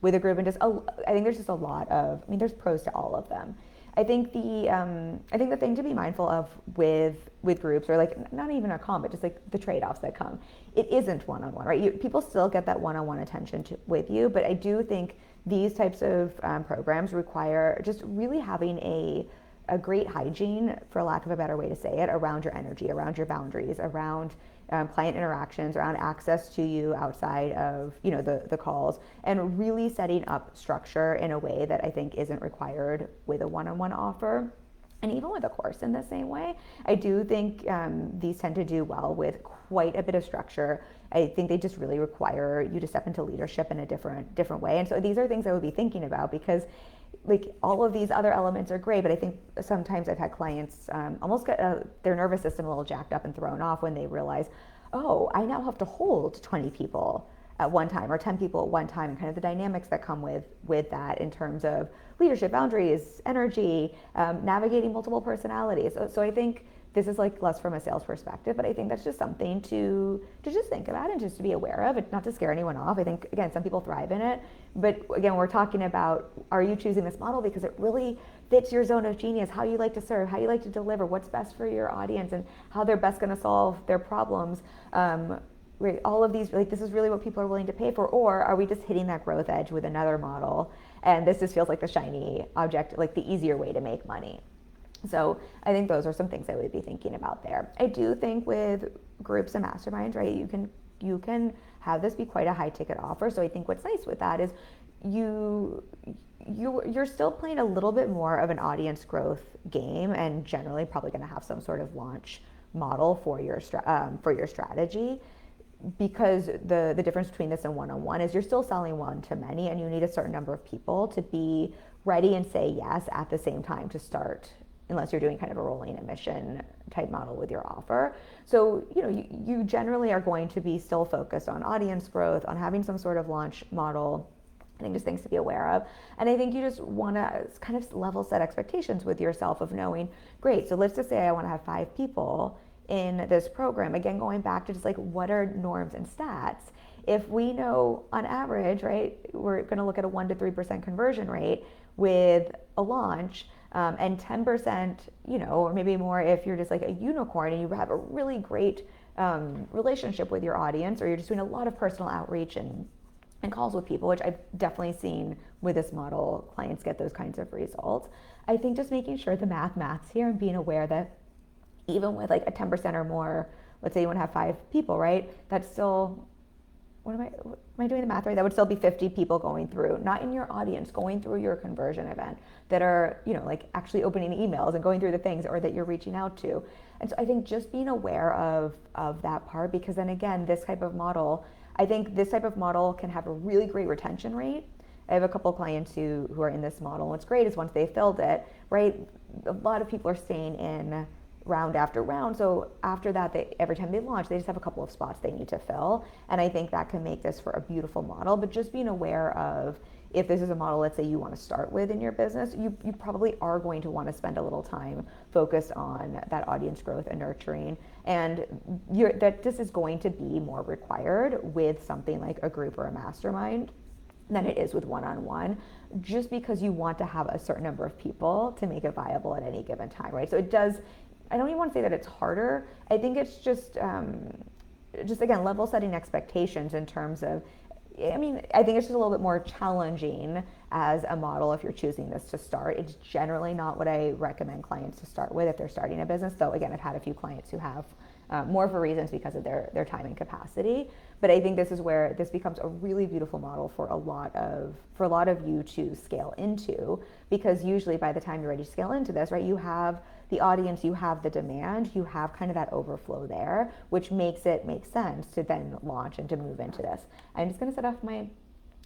with a group, and I think there's just a lot of, there's pros to all of them. I think the thing to be mindful of with groups, or like not even a con, but just like the trade-offs that come, it isn't one-on-one, right? People still get that one-on-one attention with you, but I do think these types of programs require just really having a great hygiene, for lack of a better way to say it, around your energy, around your boundaries, around client interactions, around access to you outside of the calls, and really setting up structure in a way that I think isn't required with a one-on-one offer. And even with a course in the same way, I do think these tend to do well with quite a bit of structure. I think they just really require you to step into leadership in a different way. And so these are things I would be thinking about, because like all of these other elements are great, but I think sometimes I've had clients almost get their nervous system a little jacked up and thrown off when they realize, oh, I now have to hold 20 people at one time or 10 people at one time, and kind of the dynamics that come with that in terms of leadership, boundaries, energy, navigating multiple personalities. So I think this is like less from a sales perspective, but I think that's just something to just think about and just to be aware of. It's not to scare anyone off. I think, again, some people thrive in it, but again, we're talking about, are you choosing this model because it really fits your zone of genius, how you like to serve, how you like to deliver, what's best for your audience, and how they're best going to solve their problems. Right, all of these, like, this is really what people are willing to pay for, or are we just hitting that growth edge with another model, and this just feels like the shiny object, like the easier way to make money. So I think those are some things I would be thinking about there. I do think with groups and masterminds, right, you can have this be quite a high ticket offer. So I think what's nice with that is you're still playing a little bit more of an audience growth game, and generally probably going to have some sort of launch model for your strategy. Because the difference between this and one-on-one is you're still selling one to many, and you need a certain number of people to be ready and say yes at the same time to start, unless you're doing kind of a rolling admission type model with your offer. So, you generally are going to be still focused on audience growth, on having some sort of launch model. I think just things to be aware of. And I think you just want to kind of level set expectations with yourself of knowing, great, so let's just say I want to have 5 people in this program. Again, going back to just like, what are norms and stats? If we know on average, right, we're going to look at a 1 to 3% conversion rate with a launch, and 10%, or maybe more if you're just like a unicorn and you have a really great relationship with your audience, or you're just doing a lot of personal outreach and calls with people, which I've definitely seen with this model, clients get those kinds of results. I think just making sure the maths here and being aware that even with like a 10% or more, let's say you want to have 5 people, right? That's still, am I doing the math right? That would still be 50 people going through, not in your audience, going through your conversion event, that are, like actually opening emails and going through the things, or that you're reaching out to. And so I think just being aware of that part, because then again, I think this type of model can have a really great retention rate. I have a couple of clients who are in this model. What's great is once they filled it, right, a lot of people are staying in round after round. So after that, every time they launch, they just have a couple of spots they need to fill. And I think that can make this for a beautiful model. But just being aware of, if this is a model, let's say you want to start with in your business, you probably are going to want to spend a little time focused on that audience growth and nurturing. And that this is going to be more required with something like a group or a mastermind than it is with one-on-one, just because you want to have a certain number of people to make it viable at any given time, right? So it does, I don't even want to say that it's harder. I think it's just again, level setting expectations in terms of, I think it's just a little bit more challenging as a model if you're choosing this to start. It's generally not what I recommend clients to start with if they're starting a business. Though again, I've had a few clients who have more for reasons because of their time and capacity. But I think this is where this becomes a really beautiful model for a lot of you to scale into, because usually by the time you're ready to scale into this, right, you have the audience, you have the demand, you have kind of that overflow there, which makes it make sense to then launch and to move into this. I'm just going to set off my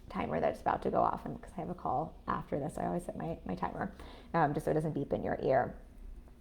timer that's about to go off, and because I have a call after this, I always set my timer just so it doesn't beep in your ear.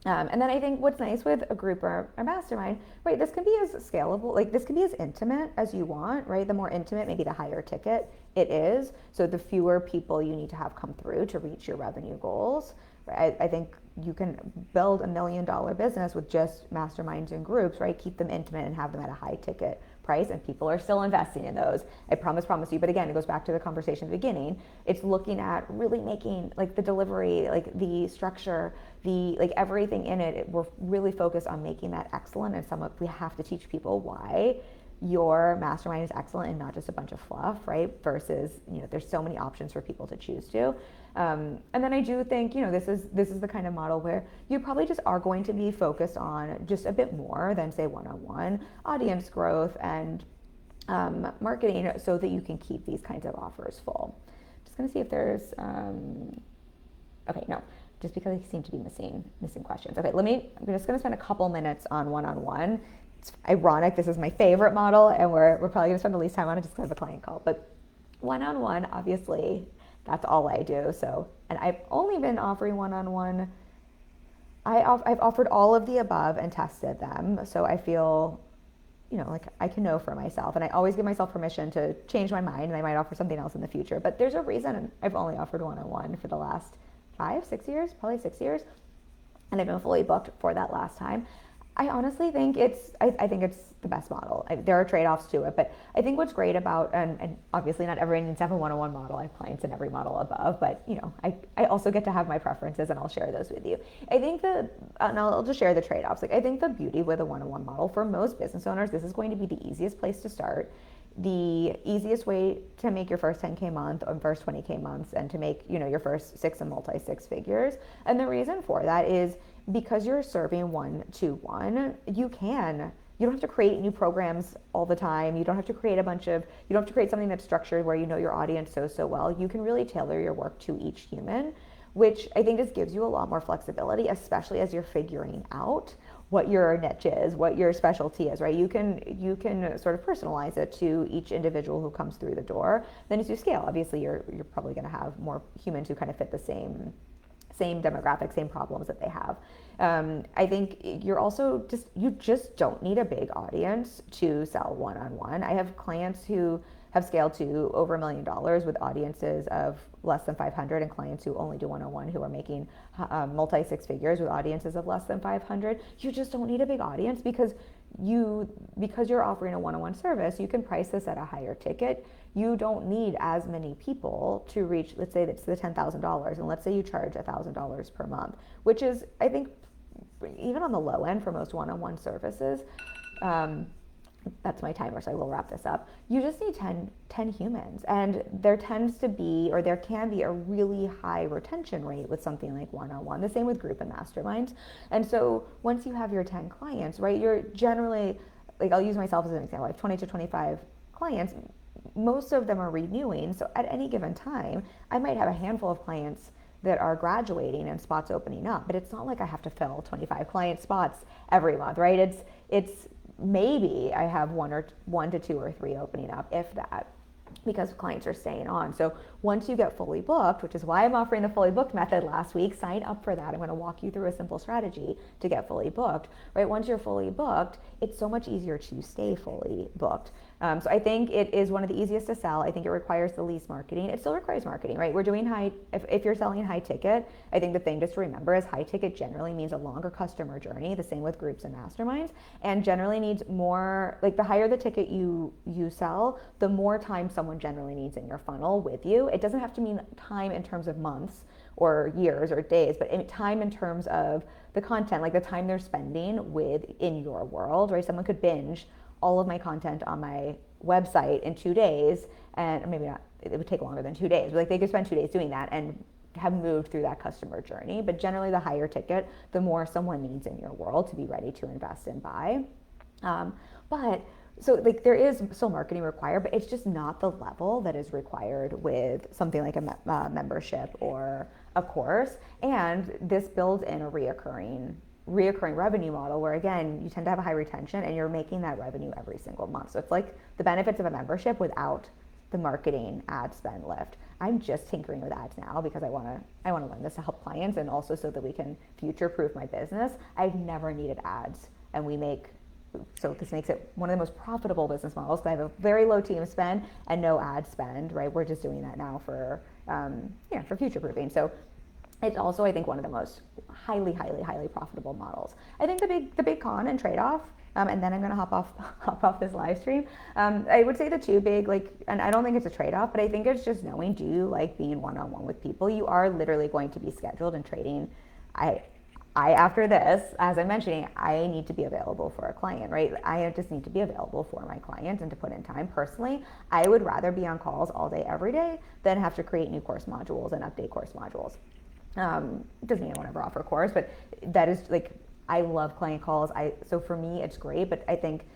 And then I think what's nice with a group or a mastermind, right, this can be as scalable, like this can be as intimate as you want, right? The more intimate, maybe the higher ticket it is. So the fewer people you need to have come through to reach your revenue goals. Right? I think you can build $1 million business with just masterminds and groups, right? Keep them intimate and have them at a high ticket price, and people are still investing in those. I promise you. But again, it goes back to the conversation at the beginning. It's looking at really making like the delivery, like the structure, like everything in it. We're really focused on making that excellent, and we have to teach people why your mastermind is excellent and not just a bunch of fluff, right? Versus, there's so many options for people to choose to. And then I do think, this is the kind of model where you probably just are going to be focused on just a bit more than say one-on-one audience growth and marketing, so that you can keep these kinds of offers full. Just going to see if there's, okay, no, just because I seem to be missing questions. Okay, I'm just going to spend a couple minutes on one-on-one. It's ironic, this is my favorite model, and we're probably going to spend the least time on it just because of a client call. But one-on-one, obviously, that's all I do. So, and I've only been offering one-on-one. I've offered all of the above and tested them. So I feel, like I can know for myself, and I always give myself permission to change my mind, and I might offer something else in the future. But there's a reason I've only offered one-on-one for the last 5-6 years, probably 6 years, and I've been fully booked for that last time. I honestly think I think it's the best model. There are trade-offs to it, but I think what's great about, and obviously not everyone needs to have a one-on-one model. I have clients in every model above, but I also get to have my preferences, and I'll share those with you. I think and I'll just share the trade-offs. Like, I think the beauty with a one-on-one model for most business owners, this is going to be the easiest place to start, the easiest way to make your first 10K month or first 20K months, and to make, your first six and multi-six figures. And the reason for that is because you're serving one-to-one, you don't have to create new programs all the time. You don't have to create something that's structured where you know your audience so well. You can really tailor your work to each human, which I think just gives you a lot more flexibility, especially as you're figuring out what your niche is, what your specialty is, right? You can sort of personalize it to each individual who comes through the door. Then as you scale, obviously you're probably going to have more humans who kind of fit the same demographic, same problems that they have. I think you just don't need a big audience to sell one-on-one. I have clients who have scaled to over $1 million with audiences of less than 500, and clients who only do one-on-one who are making multi-six figures with audiences of less than 500. You just don't need a big audience because you're offering a one-on-one service. You can price this at a higher ticket. You don't need as many people to reach, let's say it's the $10,000, and let's say you charge $1,000 per month, which is, I think, even on the low end for most one-on-one services. That's my timer, so I will wrap this up. You just need 10 humans, and there can be a really high retention rate with something like one-on-one. The same with group and masterminds. And so once you have your 10 clients, right, you're generally, like, I'll use myself as an example. I have 20 to 25 clients. Most of them are renewing. So at any given time, I might have a handful of clients that are graduating and spots opening up, but it's not like I have to fill 25 client spots every month, right? It's maybe I have one to two or three opening up, if that, because clients are staying on. So once you get fully booked, which is why I'm offering the fully booked method last week, sign up for that. I'm going to walk you through a simple strategy to get fully booked, right? Once you're fully booked, it's so much easier to stay fully booked. So I think it is one of the easiest to sell. I think it requires the least marketing. It still requires marketing, right? We're doing if you're selling high ticket, I think the thing just to remember is high ticket generally means a longer customer journey, the same with groups and masterminds, and generally needs more, like, the higher the ticket you sell, the more time someone generally needs in your funnel with you. It doesn't have to mean time in terms of months or years or days, but time in terms of the content, like the time they're spending in your world, right? Someone could binge all of my content on my website in 2 days, and maybe not, it would take longer than 2 days, but like they could spend 2 days doing that and have moved through that customer journey. But generally the higher ticket, the more someone needs in your world to be ready to invest and buy. So like there is still marketing required, but it's just not the level that is required with something like a membership or a course. And this builds in a reoccurring revenue model where, again, you tend to have a high retention and you're making that revenue every single month. So it's like the benefits of a membership without the marketing ad spend lift. I'm just tinkering with ads now because I want to learn this to help clients, and also so that we can future proof my business. I've never needed ads, and so this makes it one of the most profitable business models because I have a very low team spend and no ad spend, right? We're just doing that now for future proofing. So it's also, I think, one of the most highly profitable models. I think the big con and trade-off, and then I'm going to hop off this live stream. I would say the two big, and I don't think it's a trade-off, but I think it's just knowing, do you like being one-on-one with people? You are literally going to be scheduled and trading. After this, as I'm mentioning, I need to be available for a client, right? I just need to be available for my client and to put in time. Personally, I would rather be on calls all day, every day, than have to create new course modules and update course modules. Doesn't mean I won't ever offer a course, but that is, like, I love client calls. So for me, it's great, but I think,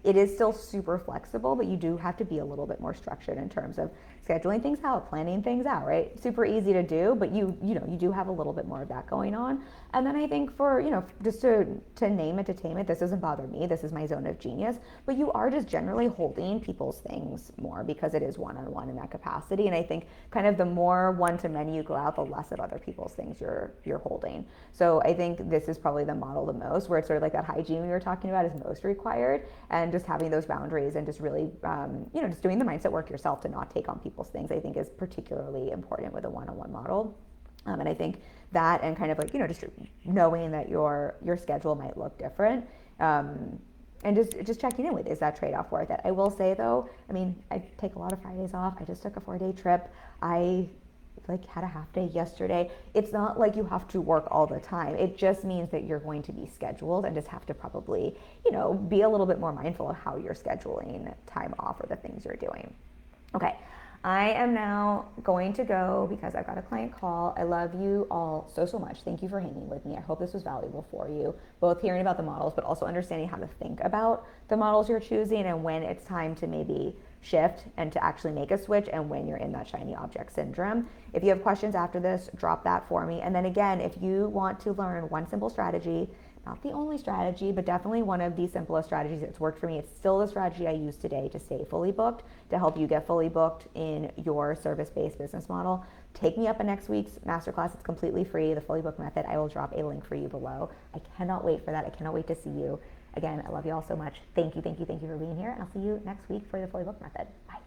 it is still super flexible, but you do have to be a little bit more structured in terms of scheduling things out, planning things out, right? Super easy to do, but you do have a little bit more of that going on. And then I think for, just to name it, to tame it, this doesn't bother me. This is my zone of genius, but you are just generally holding people's things more because it is one-on-one in that capacity. And I think kind of the more one-to-many you go out, the less of other people's things you're holding. So I think this is probably the model the most, where it's sort of like that hygiene we were talking about is most required, and just having those boundaries and just really, just doing the mindset work yourself to not take on people's things, I think is particularly important with a one-on-one model. And I think that, and kind of like, just knowing that your schedule might look different, and just checking in with, is that trade-off worth it? I will say though, I mean, I take a lot of Fridays off. I just took a 4-day trip. I had a half day yesterday. It's not like you have to work all the time. It just means that you're going to be scheduled and just have to probably, be a little bit more mindful of how you're scheduling time off or the things you're doing. Okay. I am now going to go because I've got a client call. I love you all so much. Thank you for hanging with me. I hope this was valuable for you, both hearing about the models, but also understanding how to think about the models you're choosing and when it's time to maybe shift and to actually make a switch, and when you're in that shiny object syndrome. If you have questions after this, drop that for me. And then again, if you want to learn one simple strategy, not the only strategy, but definitely one of the simplest strategies that's worked for me. It's still the strategy I use today to stay fully booked, to help you get fully booked in your service-based business model. Take me up in next week's masterclass. It's completely free, the Fully Booked Method. I will drop a link for you below. I cannot wait for that. I cannot wait to see you. Again, I love you all so much. Thank you for being here, and I'll see you next week for the Fully Booked Method. Bye.